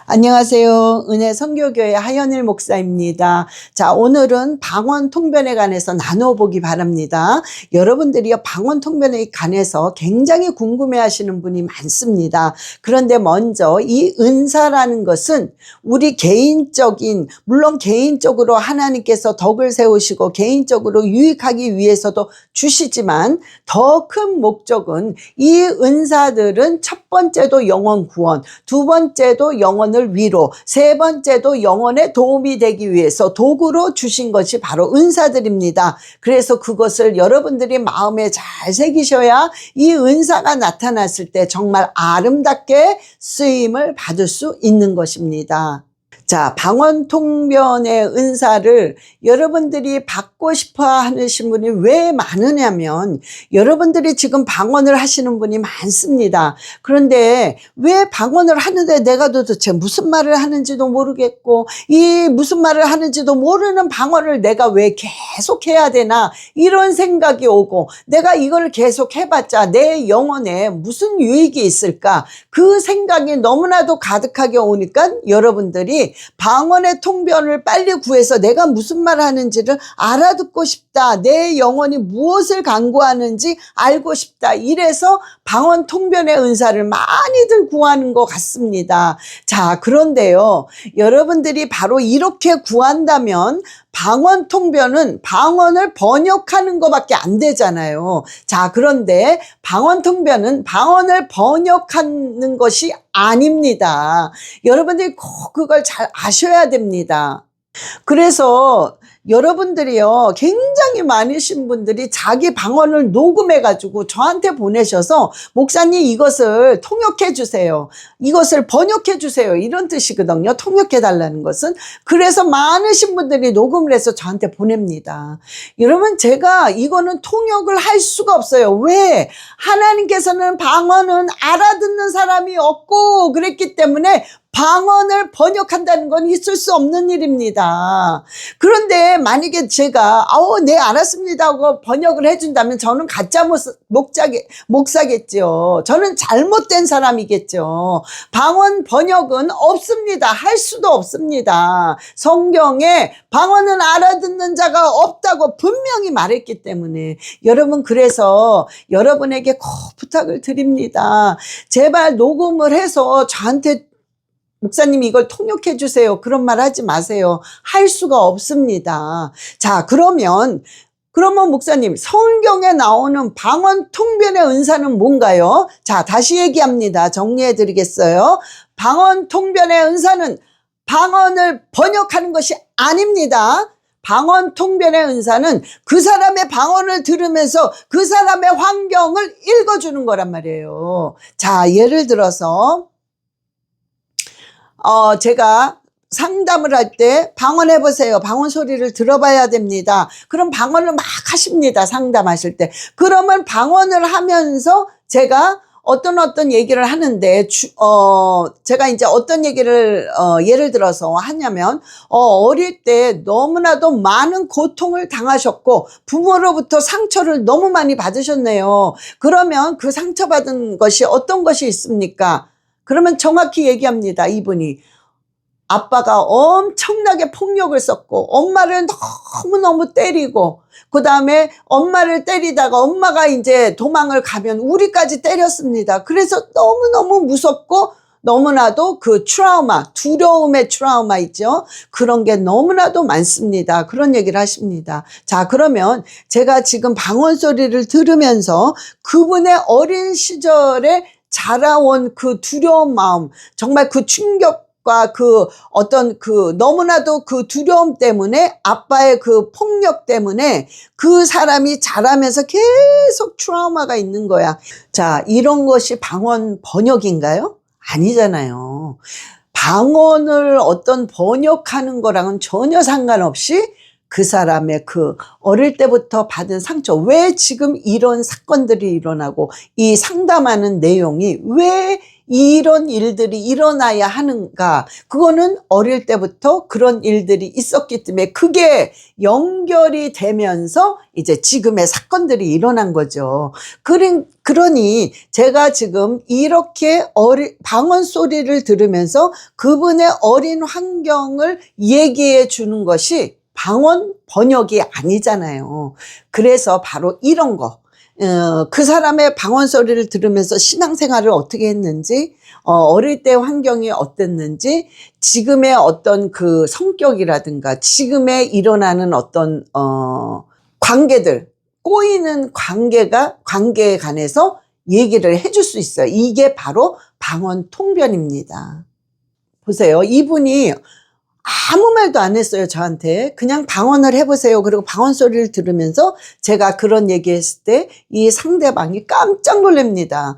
안녕하세요. 은혜 선교교회 하연일 목사입니다. 자, 오늘은 방언 통변에 관해서 나눠보기 바랍니다. 여러분들이요, 방언 통변에 관해서 굉장히 궁금해 하시는 분이 많습니다. 그런데 먼저 이 은사라는 것은 우리 개인적인, 물론 개인적으로 하나님께서 덕을 세우시고 개인적으로 유익하기 위해서도 주시지만 더 큰 목적은 이 은사들은 첫 번째도 영혼 구원, 두 번째도 영혼을 위로, 세 번째도 영혼에 도움이 되기 위해서 도구로 주신 것이 바로 은사들입니다. 그래서 그것을 여러분들이 마음에 잘 새기셔야 이 은사가 나타났을 때 정말 아름답게 쓰임을 받을 수 있는 것입니다. 자, 방언 통변의 은사를 여러분들이 받고 싶어 하시는 분이 왜 많으냐면, 여러분들이 지금 방언을 하시는 분이 많습니다. 그런데 왜 방언을 하는데 내가 도대체 무슨 말을 하는지도 모르겠고, 이 무슨 말을 하는지도 모르는 방언을 내가 왜 계속 해야 되나, 이런 생각이 오고, 내가 이걸 계속 해봤자 내 영혼에 무슨 유익이 있을까, 그 생각이 너무나도 가득하게 오니까 여러분들이 방언의 통변을 빨리 구해서 내가 무슨 말 하는지를 알아듣고 싶다, 내 영혼이 무엇을 간구하는지 알고 싶다, 이래서 방언 통변의 은사를 많이들 구하는 것 같습니다. 자, 그런데요, 여러분들이 바로 이렇게 구한다면 방언 통변은 방언을 번역하는 것밖에 안 되잖아요. 자, 그런데 방언 통변은 방언을 번역하는 것이 아닙니다. 여러분들이 꼭 그걸 잘 아셔야 됩니다. 그래서 여러분들이요, 굉장히 많으신 분들이 자기 방언을 녹음해 가지고 저한테 보내셔서, 목사님 이것을 통역해 주세요, 이것을 번역해 주세요, 이런 뜻이거든요. 통역해 달라는 것은. 그래서 많으신 분들이 녹음을 해서 저한테 보냅니다. 여러분, 제가 이거는 통역을 할 수가 없어요. 왜? 하나님께서는 방언은 알아듣는 사람이 없고 그랬기 때문에 방언을 번역한다는 건 있을 수 없는 일입니다. 그런데 만약에 제가 네, 알았습니다 하고 번역을 해준다면 저는 가짜 목사겠죠. 저는 잘못된 사람이겠죠. 방언 번역은 없습니다. 할 수도 없습니다. 성경에 방언은 알아듣는 자가 없다고 분명히 말했기 때문에, 여러분, 그래서 여러분에게 꼭 부탁을 드립니다. 제발 녹음을 해서 저한테 목사님 이걸 통역해 주세요, 그런 말 하지 마세요. 할 수가 없습니다. 자, 그러면 목사님, 성경에 나오는 방언 통변의 은사는 뭔가요? 자, 다시 얘기합니다. 정리해 드리겠어요. 방언 통변의 은사는 방언을 번역하는 것이 아닙니다. 방언 통변의 은사는 그 사람의 방언을 들으면서 그 사람의 환경을 읽어주는 거란 말이에요. 자, 예를 들어서 제가 상담을 할 때 방언 해보세요, 방언 소리를 들어봐야 됩니다. 그럼 방언을 막 하십니다, 상담하실 때. 그러면 방언을 하면서 제가 어떤 얘기를 하는데, 제가 이제 어떤 얘기를 예를 들어서 하냐면, 어릴 때 너무나도 많은 고통을 당하셨고 부모로부터 상처를 너무 많이 받으셨네요. 그러면 그 상처받은 것이 어떤 것이 있습니까? 그러면 정확히 얘기합니다. 이분이 아빠가 엄청나게 폭력을 썼고 엄마를 너무너무 때리고, 그 다음에 엄마를 때리다가 엄마가 이제 도망을 가면 우리까지 때렸습니다. 그래서 너무너무 무섭고 너무나도 그 트라우마, 두려움의 트라우마 있죠. 그런 게 너무나도 많습니다. 그런 얘기를 하십니다. 자, 그러면 제가 지금 방언 소리를 들으면서 그분의 어린 시절에 자라온 그 두려운 마음, 정말 그 충격과 그 어떤 그 너무나도 그 두려움 때문에, 아빠의 그 폭력 때문에 그 사람이 자라면서 계속 트라우마가 있는 거야. 자, 이런 것이 방언 번역인가요? 아니잖아요. 방언을 어떤 번역하는 거랑은 전혀 상관없이 그 사람의 그 어릴 때부터 받은 상처, 왜 지금 이런 사건들이 일어나고 이 상담하는 내용이 왜 이런 일들이 일어나야 하는가? 그거는 어릴 때부터 그런 일들이 있었기 때문에 그게 연결이 되면서 이제 지금의 사건들이 일어난 거죠. 그러니 제가 지금 이렇게 방언 소리를 들으면서 그분의 어린 환경을 얘기해 주는 것이 방언 번역이 아니잖아요. 그래서 바로 이런 거. 그 사람의 방언 소리를 들으면서 신앙생활을 어떻게 했는지, 어릴 때 환경이 어땠는지, 지금의 어떤 그 성격이라든가, 지금에 일어나는 어떤, 관계들, 꼬이는 관계에 관해서 얘기를 해줄 수 있어요. 이게 바로 방언 통변입니다. 보세요. 이분이 아무 말도 안 했어요, 저한테. 그냥 방언을 해보세요. 그리고 방언 소리를 들으면서 제가 그런 얘기했을 때 이 상대방이 깜짝 놀랍니다.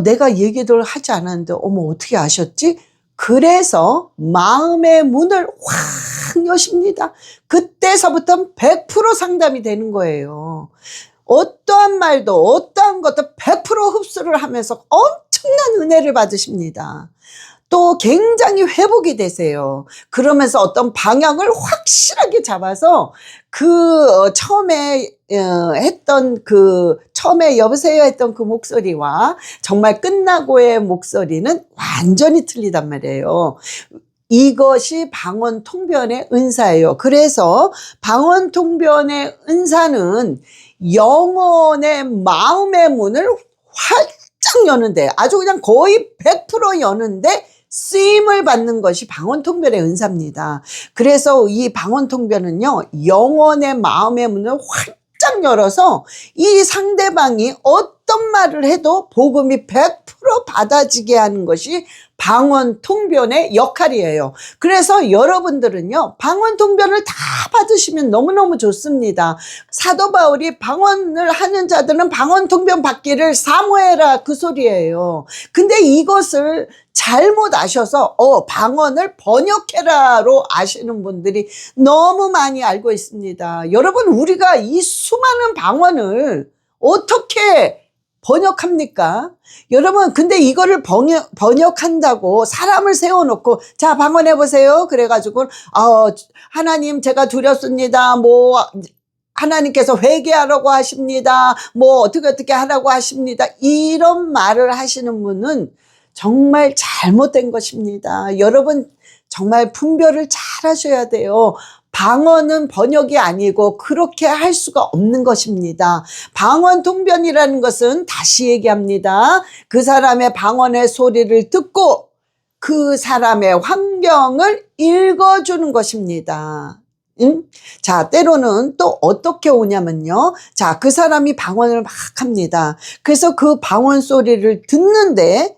내가 얘기를 하지 않았는데, 어머, 어떻게 아셨지? 그래서 마음의 문을 확 여십니다. 그때서부터 100% 상담이 되는 거예요. 어떠한 말도, 어떠한 것도 100% 흡수를 하면서 엄청난 은혜를 받으십니다. 또 굉장히 회복이 되세요. 그러면서 어떤 방향을 확실하게 잡아서 처음에 했던 처음에 여보세요 했던 그 목소리와 정말 끝나고의 목소리는 완전히 틀리단 말이에요. 이것이 방언 통변의 은사예요. 그래서 방언 통변의 은사는 영혼의 마음의 문을 활짝 여는데, 아주 그냥 거의 100% 여는데 쓰임을 받는 것이 방언 통변의 은사입니다. 그래서 이 방언 통변은요, 영혼의 마음의 문을 활짝 열어서 이 상대방이 어떤 말을 해도 복음이 100% 받아지게 하는 것이 방언 통변의 역할이에요. 그래서 여러분들은요, 방언 통변을 다 받으시면 너무너무 좋습니다. 사도 바울이 방언을 하는 자들은 방언 통변 받기를 사모해라, 그 소리예요. 근데 이것을 잘못 아셔서 방언을 번역해라로 아시는 분들이 너무 많이 알고 있습니다. 여러분, 우리가 이 수많은 방언을 어떻게 번역합니까? 여러분, 근데 이거를 번역한다고 사람을 세워놓고, 자, 방언해보세요. 그래가지고, 하나님, 제가 두렵습니다. 하나님께서 회개하라고 하십니다. 어떻게 하라고 하십니다. 이런 말을 하시는 분은 정말 잘못된 것입니다. 여러분, 정말 분별을 잘 하셔야 돼요. 방언은 번역이 아니고 그렇게 할 수가 없는 것입니다. 방언 통변이라는 것은, 다시 얘기합니다, 그 사람의 방언의 소리를 듣고 그 사람의 환경을 읽어주는 것입니다. 자, 때로는 또 어떻게 오냐면요, 자, 그 사람이 방언을 막 합니다. 그래서 그 방언 소리를 듣는데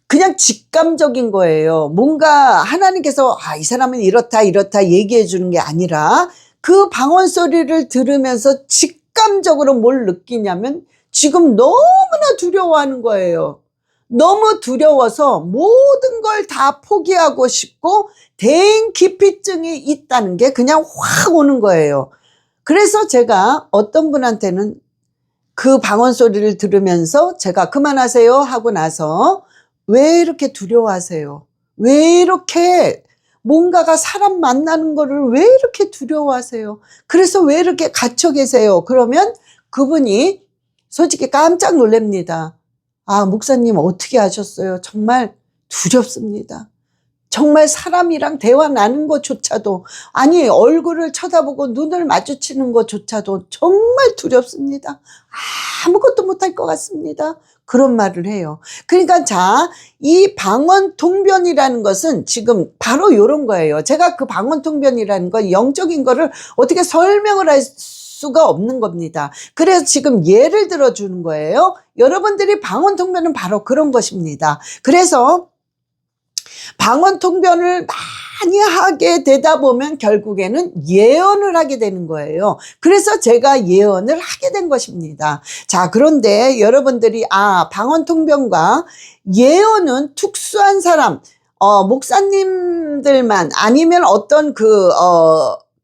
그냥 직감적인 거예요. 뭔가 하나님께서 이 사람은 이렇다 얘기해 주는 게 아니라, 그 방언 소리를 들으면서 직감적으로 뭘 느끼냐면 지금 너무나 두려워하는 거예요. 너무 두려워서 모든 걸 다 포기하고 싶고 대인기피증이 있다는 게 그냥 확 오는 거예요. 그래서 제가 어떤 분한테는 그 방언 소리를 들으면서 제가 그만하세요 하고 나서, 왜 이렇게 두려워하세요? 왜 이렇게 뭔가가 사람 만나는 거를 왜 이렇게 두려워하세요? 그래서 왜 이렇게 갇혀 계세요? 그러면 그분이 솔직히 깜짝 놀랍니다. 목사님 어떻게 하셨어요? 정말 두렵습니다. 정말 사람이랑 대화 나누는 것조차도, 아니 얼굴을 쳐다보고 눈을 마주치는 것조차도 정말 두렵습니다. 아무것도 못할 것 같습니다. 그런 말을 해요. 그러니까 자, 이 방언 통변이라는 것은 지금 바로 이런 거예요. 제가 그 방언 통변이라는 건 영적인 거를 어떻게 설명을 할 수가 없는 겁니다. 그래서 지금 예를 들어 주는 거예요. 여러분들이 방언 통변은 바로 그런 것입니다. 그래서 방언 통변을 많이 하게 되다 보면 결국에는 예언을 하게 되는 거예요. 그래서 제가 예언을 하게 된 것입니다. 자, 그런데 여러분들이 방언 통변과 예언은 특수한 사람, 목사님들만, 아니면 어떤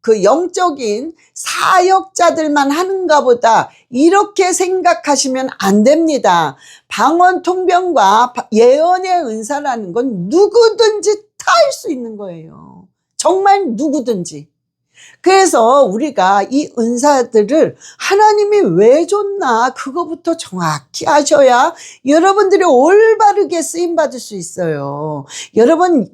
그 영적인 사역자들만 하는가 보다 이렇게 생각하시면 안 됩니다. 방언 통변과 예언의 은사라는 건 누구든지 다 할 수 있는 거예요. 정말 누구든지. 그래서 우리가 이 은사들을 하나님이 왜 줬나 그거부터 정확히 아셔야 여러분들이 올바르게 쓰임받을 수 있어요. 여러분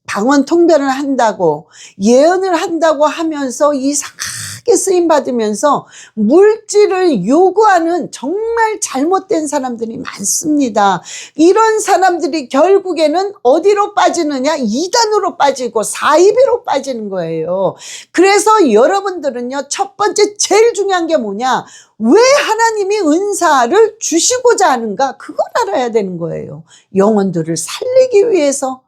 방언 통변을 한다고 예언을 한다고 하면서 이상하게 쓰임받으면서 물질을 요구하는 정말 잘못된 사람들이 많습니다. 이런 사람들이 결국에는 어디로 빠지느냐? 이단으로 빠지고 사이비로 빠지는 거예요. 그래서 여러분들은요, 첫 번째 제일 중요한 게 뭐냐? 왜 하나님이 은사를 주시고자 하는가? 그걸 알아야 되는 거예요. 영혼들을 살리기 위해서.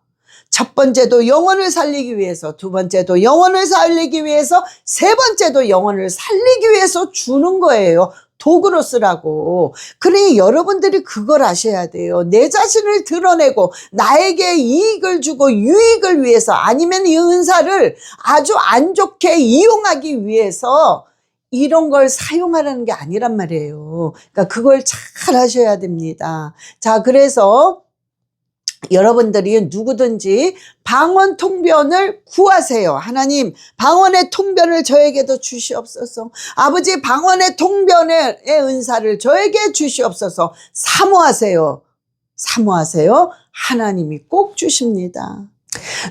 첫 번째도 영혼을 살리기 위해서, 두 번째도 영혼을 살리기 위해서, 세 번째도 영혼을 살리기 위해서 주는 거예요. 도구로 쓰라고. 그러니 여러분들이 그걸 아셔야 돼요. 내 자신을 드러내고 나에게 이익을 주고 유익을 위해서, 아니면 이 은사를 아주 안 좋게 이용하기 위해서 이런 걸 사용하라는 게 아니란 말이에요. 그러니까 그걸 잘 하셔야 됩니다. 자, 그래서 여러분들이 누구든지 방언 통변을 구하세요. 하나님, 방언의 통변을 저에게도 주시옵소서. 아버지, 방언의 통변의 은사를 저에게 주시옵소서. 사모하세요. 사모하세요. 하나님이 꼭 주십니다.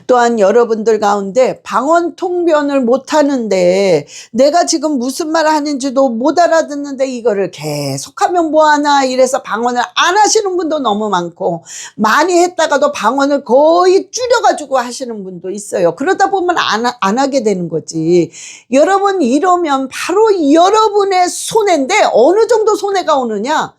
또한 여러분들 가운데 방언 통변을 못하는데 내가 지금 무슨 말 하는지도 못 알아듣는데 이거를 계속하면 뭐하나 이래서 방언을 안 하시는 분도 너무 많고, 많이 했다가도 방언을 거의 줄여가지고 하시는 분도 있어요. 그러다 보면 안 하게 되는 거지. 여러분, 이러면 바로 여러분의 손해인데, 어느 정도 손해가 오느냐?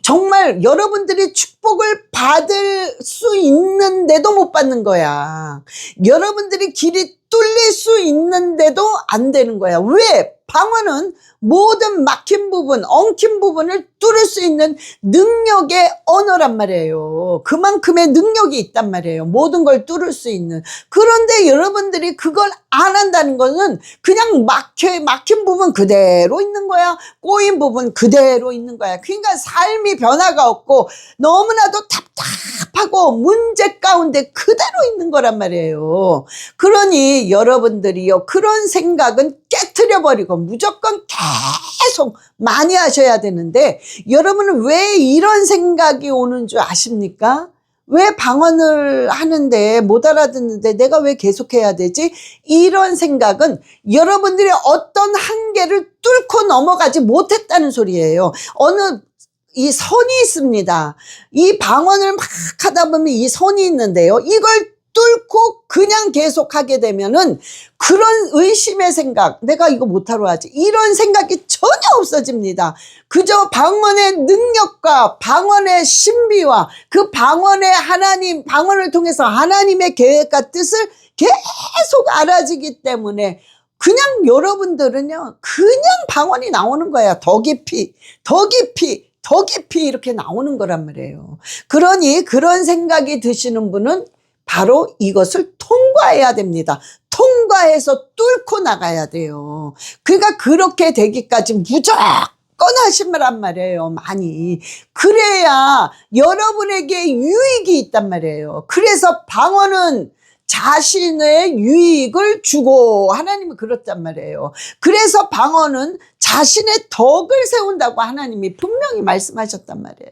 정말 여러분들이 축복을 받을 수 있는데도 못 받는 거야. 여러분들이 길이 뚫릴 수 있는데도 안 되는 거야. 왜? 방언은 모든 막힌 부분, 엉킨 부분을 뚫을 수 있는 능력의 언어란 말이에요. 그만큼의 능력이 있단 말이에요. 모든 걸 뚫을 수 있는. 그런데 여러분들이 그걸 안 한다는 것은 그냥 막힌 부분 그대로 있는 거야. 꼬인 부분 그대로 있는 거야. 그러니까 삶이 변화가 없고 너무나도 답답하고 문제 가운데 그대로 있는 거란 말이에요. 그러니 여러분들이요, 그런 생각은 깨트려 버리고 무조건 계속 많이 하셔야 되는데, 여러분은 왜 이런 생각이 오는 줄 아십니까? 왜 방언을 하는데 못 알아듣는데 내가 왜 계속해야 되지? 이런 생각은 여러분들이 어떤 한계를 뚫고 넘어가지 못했다는 소리예요. 이 선이 있습니다. 이 방언을 막 하다 보면 이 선이 있는데요, 이걸 뚫고 그냥 계속하게 되면은 그런 의심의 생각, 내가 이거 못하러 하지, 이런 생각이 전혀 없어집니다. 그저 방언의 능력과 방언의 신비와 그 방언의 방언을 통해서 하나님의 계획과 뜻을 계속 알아지기 때문에 그냥 여러분들은요, 그냥 방언이 나오는 거야. 더 깊이, 더 깊이, 더 깊이 이렇게 나오는 거란 말이에요. 그러니 그런 생각이 드시는 분은 바로 이것을 통과해야 됩니다. 통과해서 뚫고 나가야 돼요. 그러니까 그렇게 되기까지 무조건 하시란 말이에요. 많이. 그래야 여러분에게 유익이 있단 말이에요. 그래서 방언은 자신의 유익을 주고, 하나님은 그렇단 말이에요. 그래서 방언은 자신의 덕을 세운다고 하나님이 분명히 말씀하셨단 말이에요.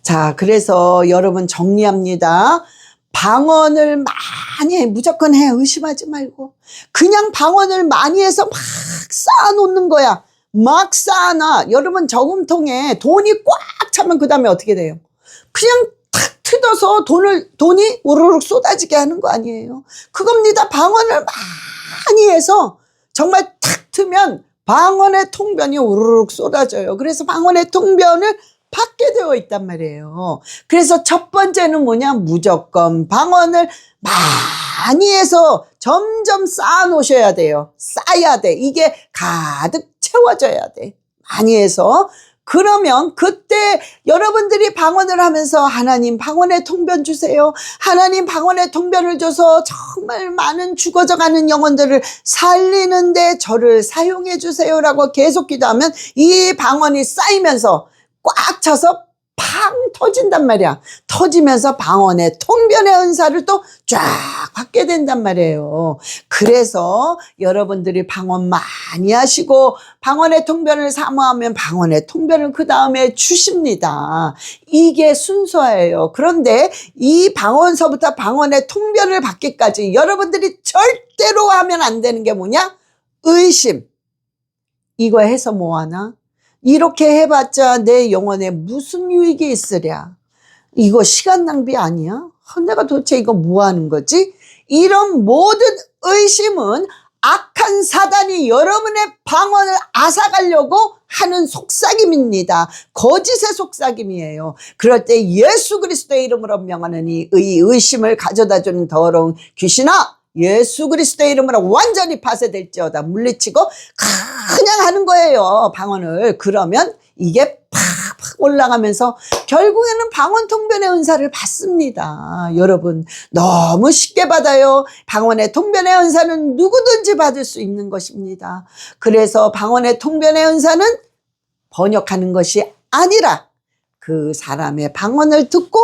자, 그래서 여러분 정리합니다. 방언을 많이 해. 무조건 해. 의심하지 말고. 그냥 방언을 많이 해서 막 쌓아놓는 거야. 막 쌓아놔. 여러분 저금통에 돈이 꽉 차면 그 다음에 어떻게 돼요? 그냥 탁 뜯어서 돈이 우르르 쏟아지게 하는 거 아니에요? 그겁니다. 방언을 많이 해서 정말 탁 트면 방언의 통변이 우르르 쏟아져요. 그래서 방언의 통변을 받게 되어 있단 말이에요. 그래서 첫 번째는 뭐냐? 무조건 방언을 많이 해서 점점 쌓아 놓으셔야 돼요. 쌓아야 돼. 이게 가득 채워져야 돼. 많이 해서. 그러면 그때 여러분들이 방언을 하면서 하나님 방언의 통변 주세요. 하나님 방언의 통변을 줘서 정말 많은 죽어져가는 영혼들을 살리는데 저를 사용해 주세요라고 계속 기도하면 이 방언이 쌓이면서 꽉 차서 팡 터진단 말이야. 터지면서 방언의 통변의 은사를 또 쫙 받게 된단 말이에요. 그래서 여러분들이 방언 많이 하시고 방언의 통변을 사모하면 방언의 통변을 그 다음에 주십니다. 이게 순서예요. 그런데 이 방언서부터 방언의 통변을 받기까지 여러분들이 절대로 하면 안 되는 게 뭐냐? 의심. 이거 해서 뭐하나? 이렇게 해봤자 내 영혼에 무슨 유익이 있으랴? 이거 시간 낭비 아니야? 내가 도대체 이거 뭐 하는 거지? 이런 모든 의심은 악한 사단이 여러분의 방언을 앗아가려고 하는 속삭임입니다. 거짓의 속삭임이에요. 그럴 때 예수 그리스도의 이름으로 명하는 이 의심을 가져다주는 더러운 귀신아, 예수 그리스도의 이름으로 완전히 파쇄될지어다. 물리치고 그냥 하는 거예요, 방언을. 그러면 이게 팍팍 올라가면서 결국에는 방언 통변의 은사를 받습니다. 여러분 너무 쉽게 받아요. 방언의 통변의 은사는 누구든지 받을 수 있는 것입니다. 그래서 방언의 통변의 은사는 번역하는 것이 아니라 그 사람의 방언을 듣고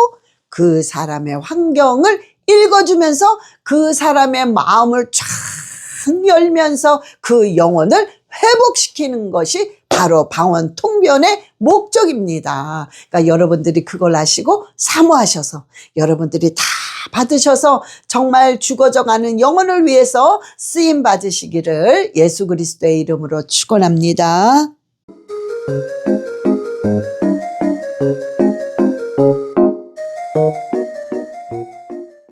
그 사람의 환경을 읽어주면서 그 사람의 마음을 쫙 열면서 그 영혼을 회복시키는 것이 바로 방언 통변의 목적입니다. 그러니까 여러분들이 그걸 아시고 사모하셔서 여러분들이 다 받으셔서 정말 죽어져가는 영혼을 위해서 쓰임 받으시기를 예수 그리스도의 이름으로 축원합니다.